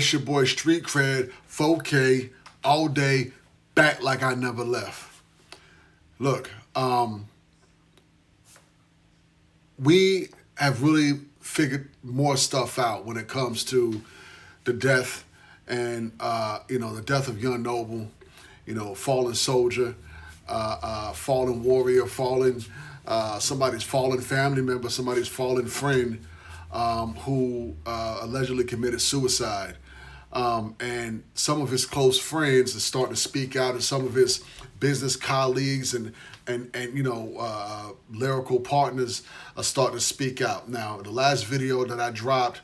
It's your boy Street Cred, 4K, all day, back like I never left. Look, we have really figured more stuff out when it comes to the death and the death of young noble, fallen soldier, fallen warrior, fallen somebody's fallen family member, somebody's fallen friend who allegedly committed suicide. And some of his close friends are starting to speak out, and some of his business colleagues and lyrical partners are starting to speak out. Now, the last video that I dropped,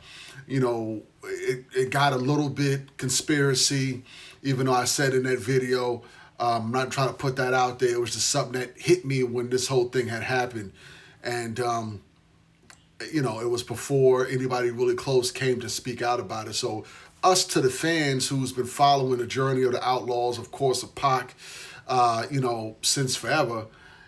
it got a little bit conspiracy, even though I said in that video, I'm not trying to put that out there. It was just something that hit me when this whole thing had happened. And, it was before anybody really close came to speak out about it. So us to the fans who's been following the journey of the Outlawz, of course, of Pac, since forever,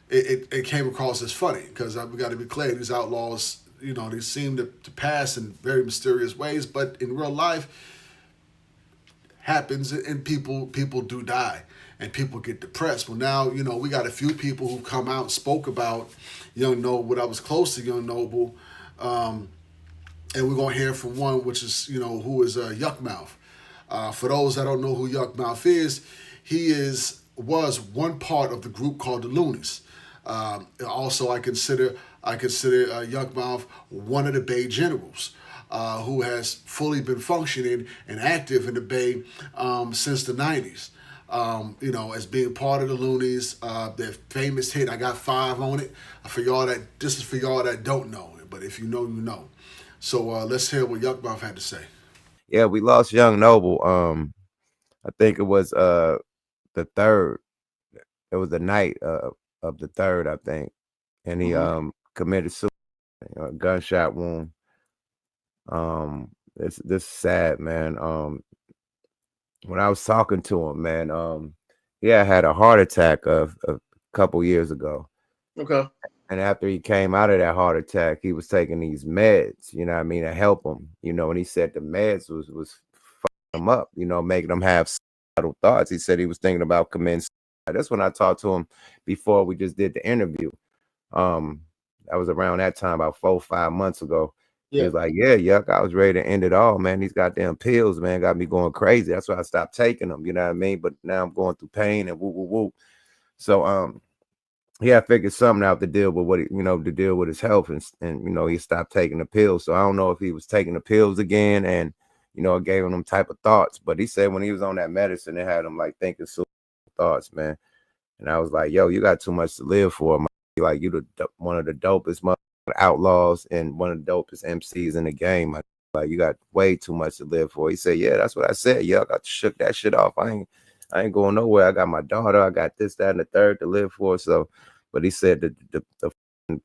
it came across as funny because we got to be clear, these outlaws, they seem to pass in very mysterious ways, but in real life, happens and people do die and people get depressed. Well, now, we got a few people who come out and spoke about Young Noble, when I was close to Young Noble, and we're going to hear from one, which is, who is Yuckmouth. For those that don't know who Yuckmouth is, he was one part of the group called the Loonies. Also, I consider Yuckmouth one of the Bay generals, who has fully been functioning and active in the Bay since the 90s. As being part of the Loonies, their famous hit, I Got Five on it. This is for y'all that don't know it, but if you know, you know. So let's hear what Yuckmouth had to say. Yeah, we lost Young Noble. I think it was the 3rd. It was the night of the 3rd, I think, and he committed suicide, a gunshot wound. This is sad, man. When I was talking to him, man, he had a heart attack a couple years ago. Okay. And after he came out of that heart attack, he was taking these meds, to help him, and he said the meds was fucking him up, making him have suicidal thoughts. He said he was thinking about committing suicide. That's when I talked to him before we just did the interview. That was around that time, about 4 or 5 months ago. Yeah. He was like, yeah, Yuck, I was ready to end it all, man. These goddamn pills, man, got me going crazy. That's why I stopped taking them, you know what I mean? But now I'm going through pain and woo. So, I figured something out to deal with to deal with his health, and he stopped taking the pills. So I don't know if he was taking the pills again, and it gave him them type of thoughts. But he said when he was on that medicine, it had him like thinking suicidal thoughts, man. And I was like, yo, you got too much to live for, man. Like, you one of the dopest outlaws and one of the dopest MCs in the game. Like, you got way too much to live for. He said, yeah, that's what I said. Yuck, I shook that shit off. I ain't going nowhere. I got my daughter. I got this, that, and the third to live for. So, but he said the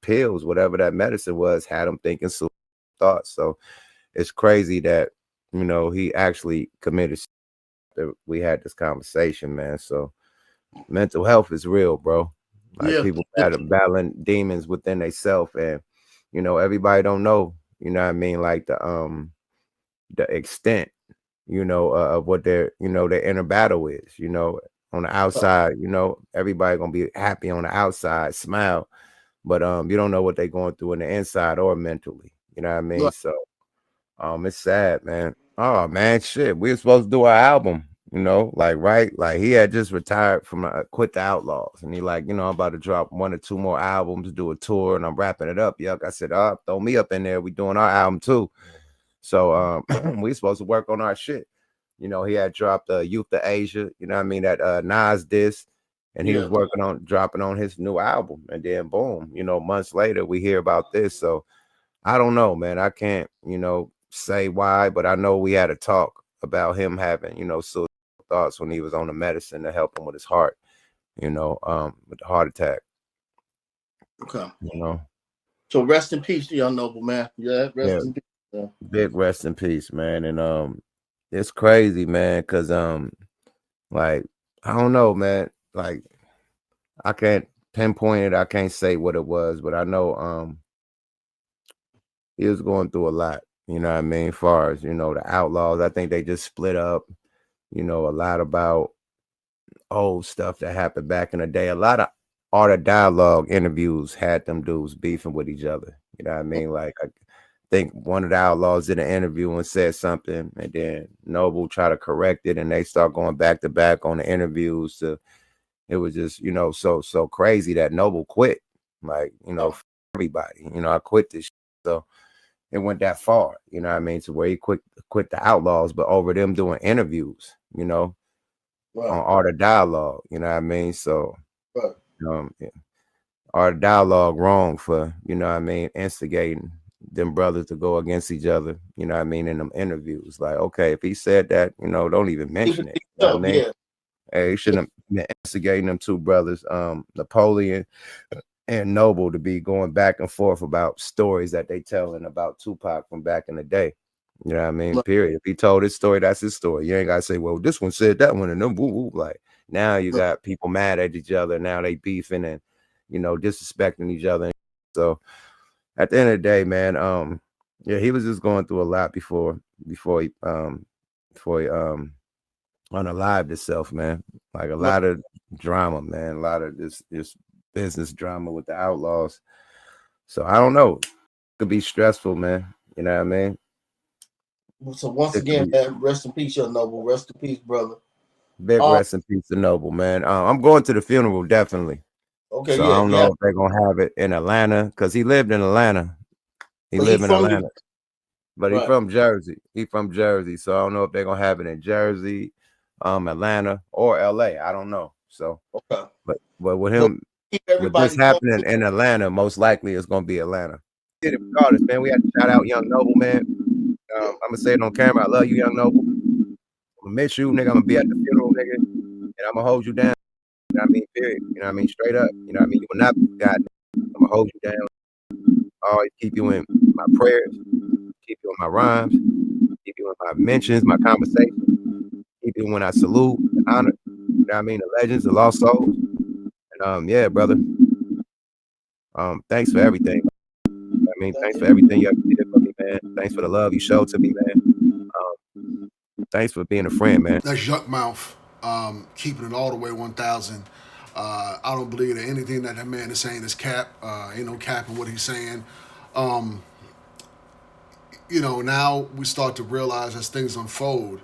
pills, whatever that medicine was, had him thinking suicidal thoughts. So it's crazy that, he actually committed suicide. We had this conversation, man. So mental health is real, bro. Like, people battling demons within themselves, and everybody don't know, what I mean, like the extent, of what their their inner battle is. On the outside, everybody gonna be happy on the outside, smile, but you don't know what they're going through in the inside or mentally. You know what I mean? Right. So it's sad, man. Oh man, shit. We were supposed to do our album. Like he had just retired from quit the Outlawz, and he like, I'm about to drop 1 or 2 more albums, do a tour, and I'm wrapping it up. Yuck, I said, throw me up in there. We doing our album too. So we supposed to work on our shit. He had dropped Youth to Asia, that Nas diss, and he was working on dropping on his new album, and then boom, months later we hear about this. So I don't know, man. I can't, say why, but I know we had a talk about him having, suicidal thoughts when he was on the medicine to help him with his heart, with the heart attack. Okay. So rest in peace, Young Noble, man. Yeah, rest in peace. Yeah. Big rest in peace, man. And it's crazy, man, because like, I don't know, man. Like, I can't pinpoint it. I can't say what it was, but I know he was going through a lot. You know what I mean? As far as, you know, the Outlawz, I think they just split up, you know, a lot about old stuff that happened back in the day. A lot of Art of Dialogue interviews had them dudes beefing with each other. You know what I mean? Like, I think one of the Outlawz did an interview and said something, and then Noble tried to correct it, and they start going back to back on the interviews. It was just, you know, so crazy that Noble quit. Like, you know, everybody, you know, I quit this shit. So it went that far, you know what I mean, to where he quit the Outlawz, but over them doing interviews, you know, on Art of Dialogue, you know what I mean? So yeah. Art of Dialogue wrong for, you know what I mean, instigating them brothers to go against each other, you know what I mean, in them interviews. Like, okay, if he said that, you know, don't even mention it. You know what I mean? Hey, he shouldn't have been instigating them two brothers, Napoleon and Noble, to be going back and forth about stories that they telling about Tupac from back in the day. You know what I mean? Period. If he told his story, that's his story. You ain't gotta say, well, this one said that one, and then woo woo. Like, now you got people mad at each other. Now they beefing and, you know, disrespecting each other. So at the end of the day, man, yeah, he was just going through a lot before he unalived himself, man. Like, a lot of drama, man. A lot of this business drama with the Outlawz. So I don't know. It could be stressful, man. You know what I mean? So once again, man, rest in peace, Young Noble. Rest in peace, brother. Big rest in peace to Noble, man. I'm going to the funeral, definitely. Okay, so yeah, I don't know if they're gonna have it in Atlanta, because he lived in Atlanta. He lived in Atlanta, but he's from Jersey. He's from Jersey, so I don't know if they're gonna have it in Jersey, Atlanta, or LA. I don't know. So, but with him, with this happening in Atlanta, most likely it's gonna be Atlanta. Regardless, man, we have to shout out Young Noble, man. I'm gonna say it on camera. I love you, Young Noble. I'm gonna miss you, nigga. I'm gonna be at the funeral, nigga, and I'm gonna hold you down. You know what I mean? Period. You know what I mean? Straight up. You know what I mean? You will not be forgotten. I'm gonna hold you down. I always keep you in my prayers, keep you in my rhymes, keep you in my mentions, my conversation, keep you when I salute and honor. You know what I mean? The legends, the lost souls. And yeah, brother. Thanks for everything. I mean, thanks for everything you ever did for me, man. Thanks for the love you showed to me, man. Thanks for being a friend, man. That's Yuckmouth, keeping it all the way 1,000. I don't believe that anything that man is saying is cap. Ain't no cap in what he's saying. You know, now we start to realize as things unfold,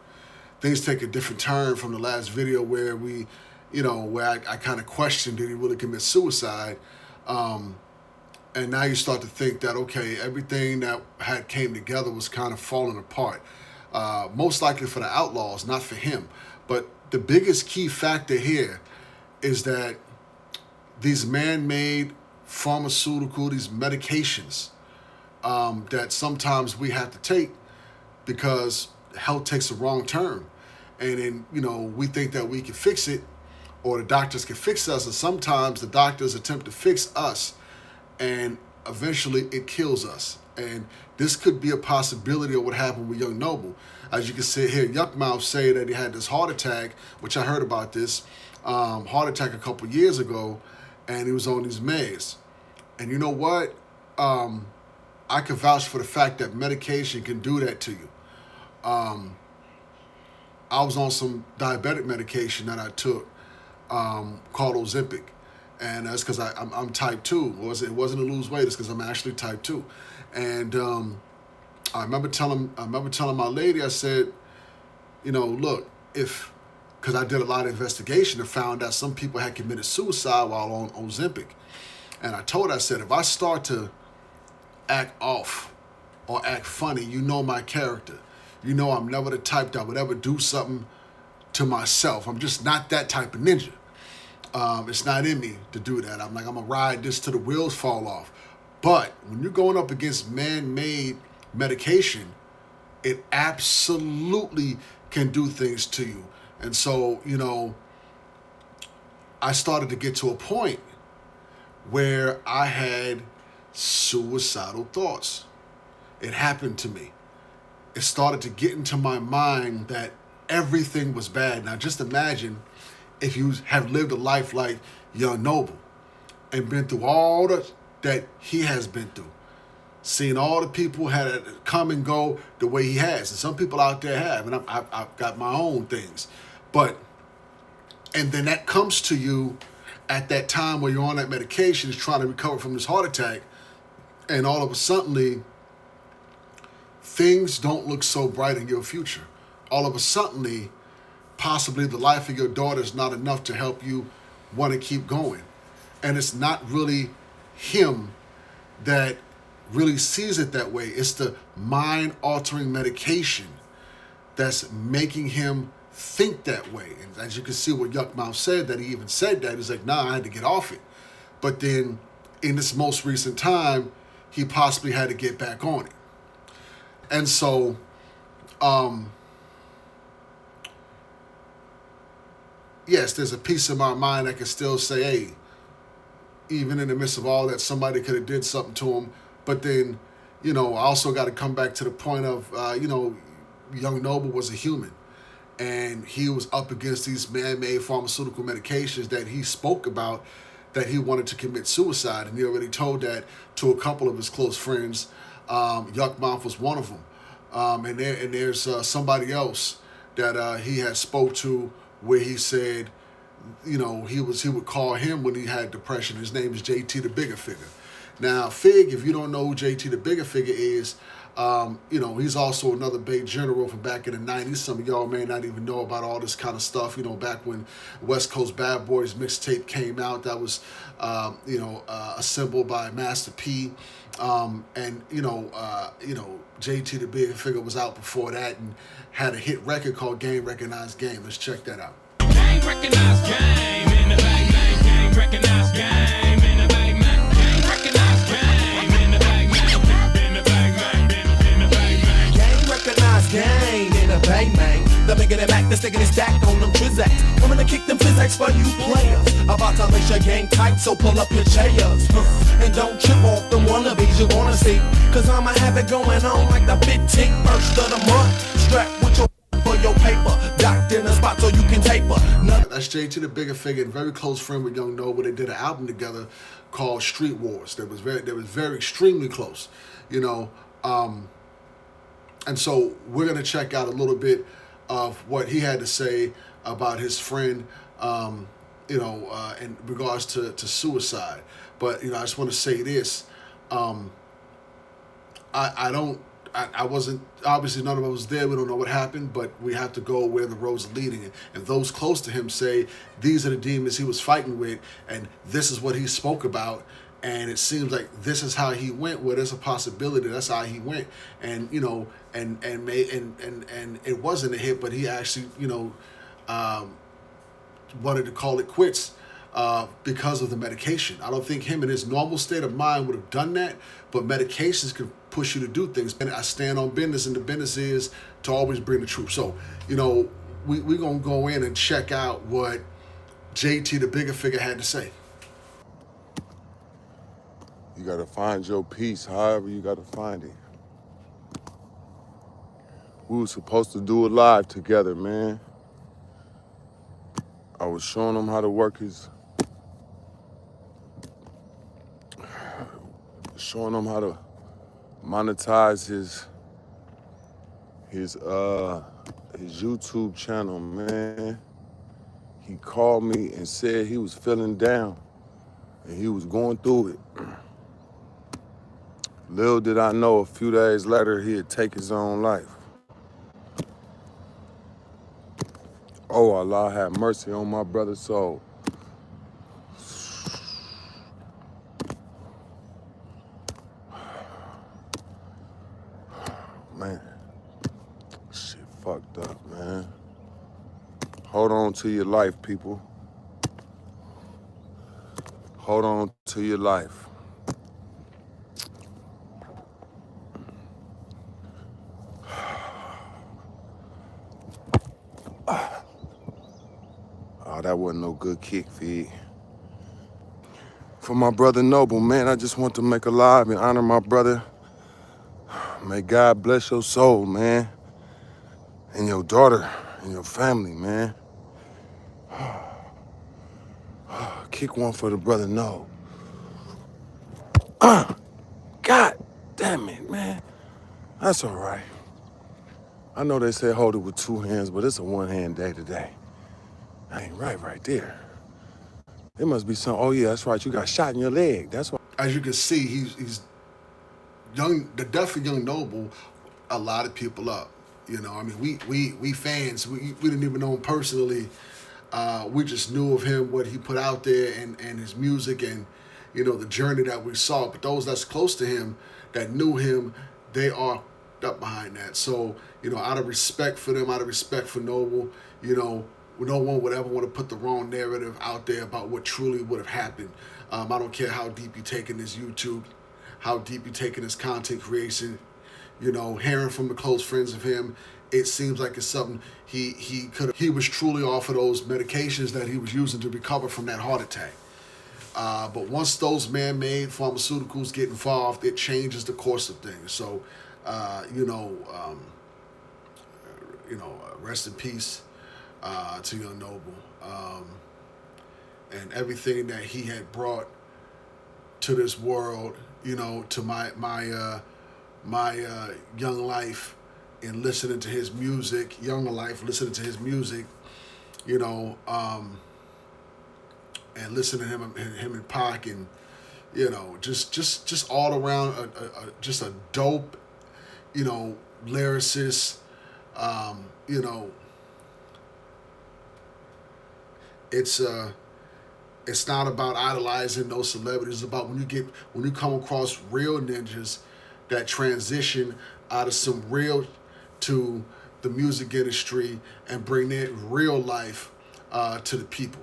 things take a different turn from the last video where we, you know, where I kind of questioned, did he really commit suicide? And now you start to think that, okay, everything that had came together was kind of falling apart. Most likely for the Outlawz, not for him. But the biggest key factor here is that these man-made pharmaceutical, these medications that sometimes we have to take because health takes a wrong turn. And then, you know, we think that we can fix it or the doctors can fix us. And sometimes the doctors attempt to fix us and eventually it kills us. And this could be a possibility of what happened with Young Noble. As you can see here, Yuckmouth say that he had this heart attack, which I heard about this heart attack a couple years ago, and he was on these meds. And you know what? I can vouch for the fact that medication can do that to you. I was on some diabetic medication that I took called Ozempic. And that's because I'm type 2. It wasn't to lose weight. It's because I'm actually type 2. And I remember telling my lady, I said, you know, look, because I did a lot of investigation and found out some people had committed suicide while on Ozempic. And I told her, I said, if I start to act off or act funny, you know my character. You know I'm never the type that would ever do something to myself. I'm just not that type of ninja. It's not in me to do that. I'm like, I'm going to ride this till the wheels fall off. But when you're going up against man-made medication, it absolutely can do things to you. And so, you know, I started to get to a point where I had suicidal thoughts. It happened to me. It started to get into my mind that everything was bad. Now, just imagine if you have lived a life like Young Noble and been through all that he has been through. seen all the people had to come and go the way he has. And some people out there have, and I've got my own things. And then that comes to you at that time where you're on that medication, is trying to recover from this heart attack, and all of a sudden, things don't look so bright in your future. All of a sudden, possibly the life of your daughter is not enough to help you want to keep going. And it's not really him that really sees it that way. It's the mind-altering medication that's making him think that way. And as you can see what Yuckmouth said, that he even said that. He's like, nah, I had to get off it. But then in this most recent time, he possibly had to get back on it. And so, yes, there's a piece of my mind that can still say, hey, even in the midst of all that, somebody could have did something to him. But then, I also got to come back to the point of, Young Noble was a human. And he was up against these man-made pharmaceutical medications that he spoke about, that he wanted to commit suicide. And he already told that to a couple of his close friends. Yuckmouth was one of them. And there's somebody else that he had spoke to, where he said, he would call him when he had depression. His name is JT the Bigga Figga. Now, Fig, if you don't know who JT the Bigga Figga is, he's also another big general from back in the 90s. Some of y'all may not even know about all this kind of stuff. Back when West Coast Bad Boys mixtape came out, that was, assembled by Master P. JT the Bigga Figga was out before that and had a hit record called Game Recognized Game. Let's check that out. Game recognized game in the bang bang. Game recognized game in the bang bang. Game recognized game in the bang bang. In the bang bang. In the bang bang. Game recognized game in the bang bang. The bigger the Mac, the sticking is stacked on them trizacks. Coming to kick them physics for you players. About to lace your game tight, so pull up your chairs. And don't trip off the wannabes you wanna see. Cause I'ma have it going on like the 15th first of the month. Strap with your for your paper, docked in a spot so you can taper. That's JT the Bigga Figga, and very close friend with Young Noble. They did an album together called Street Wars. That was very extremely close, And so we're gonna check out a little bit of what he had to say about his friend, in regards to suicide. But I just want to say this: I wasn't, obviously none of us was there. We don't know what happened, but we have to go where the roads are leading. And those close to him say these are the demons he was fighting with, and this is what he spoke about. And it seems like this is how he went. Well, there's a possibility that's how he went. And and it wasn't a hit, but he actually wanted to call it quits because of the medication. I don't think him in his normal state of mind would have done that, but medications can push you to do things. And I stand on business, and the business is to always bring the truth. So, we're going to go in and check out what JT the Bigga Figga had to say. You got to find your peace, however you got to find it. We were supposed to do it live together, man. I was showing him how to work showing him how to monetize his YouTube channel, man. He called me and said he was feeling down and he was going through it. Little did I know, a few days later, he'd take his own life. Oh, Allah have mercy on my brother's soul. Man, shit fucked up, man. Hold on to your life, people. Hold on to your life. Oh, that wasn't no good kick, Fig. For my brother Noble, man, I just want to make a live and honor my brother. May God bless your soul, man. And your daughter and your family, man. Kick one for the brother Noble. God Damn it, man. That's all right. I know they say hold it with 2 hands, but it's a 1-hand day today. I ain't right there. It must be some, oh yeah, that's right, you got shot in your leg. That's why. As you can see, he's young. The death of Young Noble, a lot of people up. You know, I mean, we fans, we didn't even know him personally. We just knew of him, what he put out there, and his music, and you know the journey that we saw. But those that's close to him, that knew him, they are up behind that. So you know, out of respect for them, out of respect for Noble, you know, no one would ever want to put the wrong narrative out there about what truly would have happened. I don't care how deep you take in his YouTube, how deep you take in his content creation. You know, hearing from the close friends of him, it seems like it's something he could have. He was truly off of those medications that he was using to recover from that heart attack. But once those man-made pharmaceuticals get involved, it changes the course of things. So, rest in peace to Young Noble, and everything that he had brought to this world. You know, to my young life, and listening to his music, younger life, listening to his music, you know, and listening to him and Pac, and you know, just all around, just a dope, you know, lyricist. You know, it's not about idolizing those celebrities. It's about when you come across real ninjas that transition out of some real to the music industry and bring their real life to the people.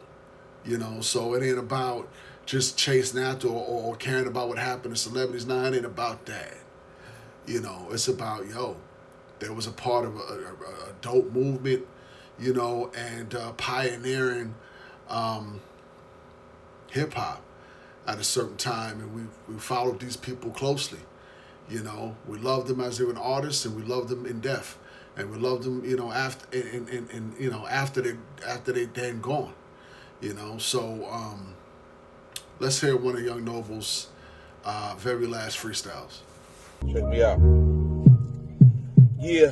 You know, so it ain't about just chasing after or caring about what happened to celebrities. Nah, it ain't about that. You know, it's about, there was a part of a dope movement, you know, and pioneering hip-hop at a certain time, and we followed these people closely. You know, we loved them as they were artists, and we loved them in death, and we loved them, you know, after after they then gone. You know, so let's hear one of Young Noble's very last freestyles. Check me out. Yeah,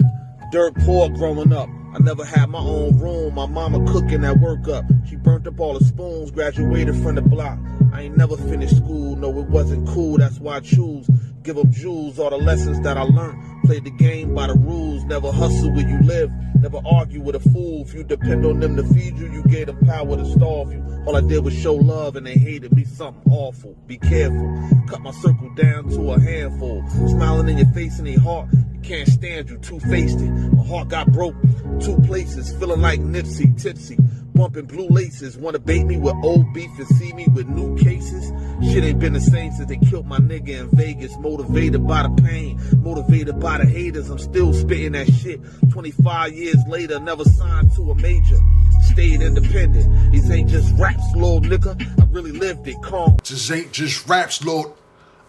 dirt poor growing up. I never had my own room. My mama cooking that work up. She burnt up all the spoons, graduated from the block. I ain't never finished school, no it wasn't cool, that's why I choose. Give them jewels, all the lessons that I learned. Played the game by the rules, never hustle where you live. Never argue with a fool. If you depend on them to feed you, you gave them power to starve you. All I did was show love and they hated me something awful. Be careful, cut my circle down to a handful. Smiling in your face and their heart, you can't stand you, two-faced it. My heart got broke, 2 places, feeling like Nipsey, tipsy. Bumping blue laces, wanna bait me with old beef and see me with new cases. Shit ain't been the same since they killed my nigga in Vegas. Motivated by the pain, motivated by the haters. I'm still spitting that shit. 25 years later, never signed to a major. Stayed independent. These ain't just raps, little nigga. I really lived it, calm. This ain't just raps, Lord.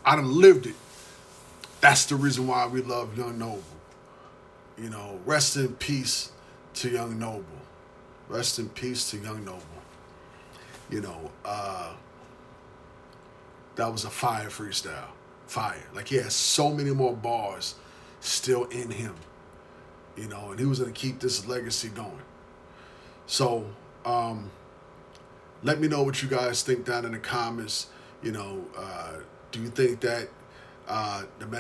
I done lived it. That's the reason why we love Young Noble. You know, rest in peace to Young Noble. Rest in peace to Young Noble. You know, that was a fire freestyle. Fire. Like, he has so many more bars still in him. You know, and he was going to keep this legacy going. So, let me know what you guys think down in the comments. You know, do you think that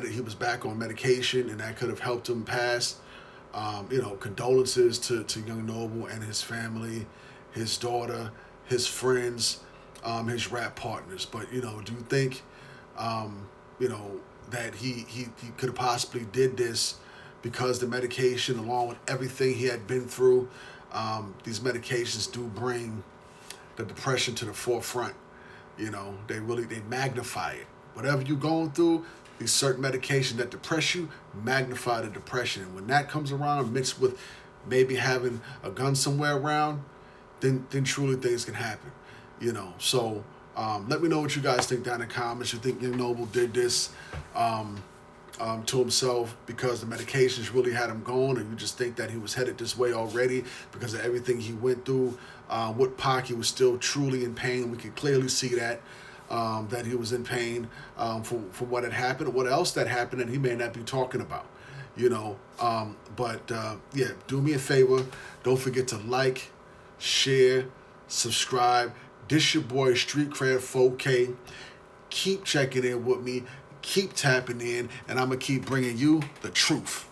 he was back on medication and that could have helped him pass? You know, condolences to Young Noble and his family, his daughter, his friends, his rap partners. But, you know, do you think, you know, that he could have possibly did this because the medication, along with everything he had been through, these medications do bring the depression to the forefront. You know, they magnify it. Whatever you're going through, these certain medications that depress you magnify the depression. And when that comes around, mixed with maybe having a gun somewhere around, then truly things can happen. You know, so let me know what you guys think down in the comments. You think Young Noble did this to himself because the medications really had him going, or you just think that he was headed this way already because of everything he went through? With Pac, he was still truly in pain. We can clearly see that. that he was in pain for what had happened, or what else that happened that he may not be talking about. But do me a favor. Don't forget to like, share, subscribe. This your boy Street Cred 4K. Keep checking in with me. Keep tapping in, and I'm going to keep bringing you the truth.